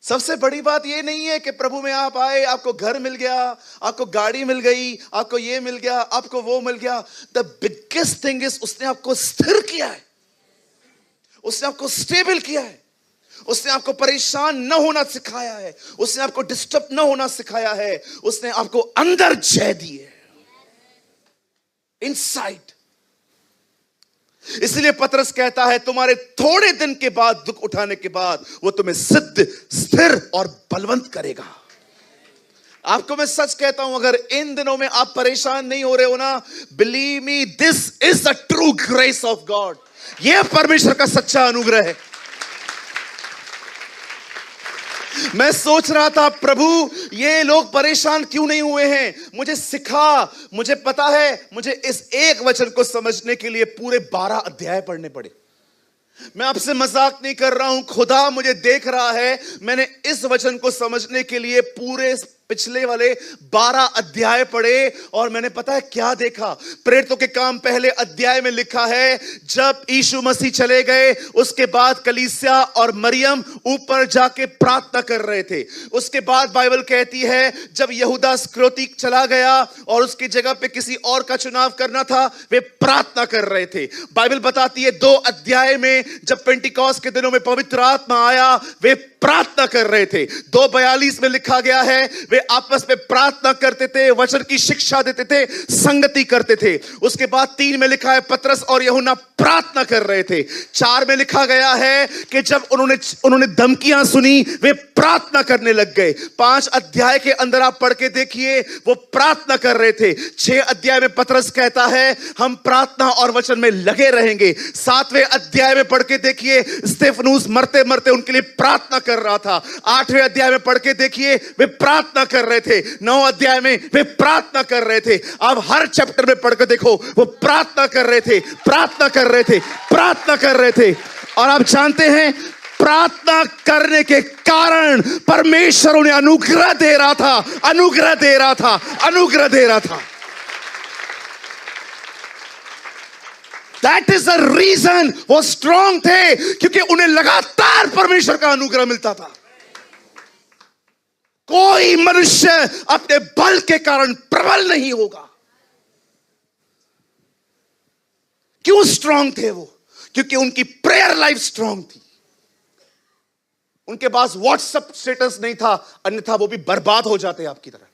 सबसे बड़ी बात ये नहीं है कि प्रभु में आप आए, आपको घर मिल गया, आपको गाड़ी मिल गई, आपको ये मिल गया, आपको वो मिल गया। द बिगेस्ट थिंग इज उसने आपको स्थिर किया है, उसने आपको स्टेबल किया है, उसने आपको परेशान न होना सिखाया है, उसने आपको डिस्टर्ब न होना सिखाया है, उसने आपको अंदर जय दी है, इनसाइड। इसलिए पतरस कहता है तुम्हारे थोड़े दिन के बाद, दुख उठाने के बाद, वो तुम्हें सिद्ध, स्थिर और बलवंत करेगा। आपको मैं सच कहता हूं, अगर इन दिनों में आप परेशान नहीं हो रहे हो ना, believe me, this is the true grace of God. यह परमेश्वर का सच्चा अनुग्रह है। मैं सोच रहा था, प्रभु ये लोग परेशान क्यों नहीं हुए हैं, मुझे सिखा। मुझे पता है, मुझे इस एक वचन को समझने के लिए पूरे 12 अध्याय पढ़ने पड़े। मैं आपसे मजाक नहीं कर रहा हूं, खुदा मुझे देख रहा है। मैंने इस वचन को समझने के लिए पूरे पिछले वाले 12 अध्याय पढ़े, और मैंने पता है क्या देखा। प्रेरितों के काम पहले अध्याय में लिखा है, जब यीशु मसीह चले गए उसके बाद कलीसिया और मरियम ऊपर जाके प्रार्थना कर रहे थे। उसके बाद बाइबल कहती है जब यहूदा इस्करियोती चला गया और उसकी जगह पे किसी और का चुनाव करना था, वे प्रार्थना कर रहे थे। बाइबल बताती है 2 अध्याय में जब पेंटिकॉस्ट के दिनों में पवित्र आत्मा आया, वे प्रार्थना कर रहे थे। 2:42 में लिखा गया है वे आपस में प्रार्थना करते थे, वचन की शिक्षा देते थे, संगति करते थे। उसके बाद 3 में लिखा है पतरस और यूहन्ना प्रार्थना कर रहे थे। 4 में लिखा गया है कि जब उन्होंने धमकियां सुनी, वे प्रार्थना करने लग गए। 5 अध्याय के अंदर आप पढ़ के देखिए, वो प्रार्थना कर रहे थे। 6 अध्याय में पतरस कहता है हम प्रार्थना और वचन में लगे रहेंगे। 7वें अध्याय में पढ़ के देखिए, स्तेफनुस मरते मरते उनके लिए प्रार्थना कर रहा था। 8वें अध्याय में पढ़ के देखिए, वे प्रार्थना कर रहे थे। 9 अध्याय में वे प्रार्थना कर रहे थे। अब हर चैप्टर में पढ़ के देखो, वो प्रार्थना कर रहे थे, प्रार्थना कर रहे थे, प्रार्थना कर रहे थे। और आप जानते हैं, प्रार्थना करने के कारण परमेश्वर उन्हें अनुग्रह दे रहा था, अनुग्रह दे रहा था, अनुग्रह दे रहा था। That is the reason वो स्ट्रांग थे, क्योंकि उन्हें लगातार परमेश्वर का अनुग्रह मिलता था। कोई मनुष्य अपने बल के कारण प्रबल नहीं होगा। क्यों स्ट्रांग थे वो? क्योंकि उनकी प्रेयर लाइफ स्ट्रांग थी। उनके पास व्हाट्सएप स्टेटस नहीं था, अन्यथा वो भी बर्बाद हो जाते आपकी तरह।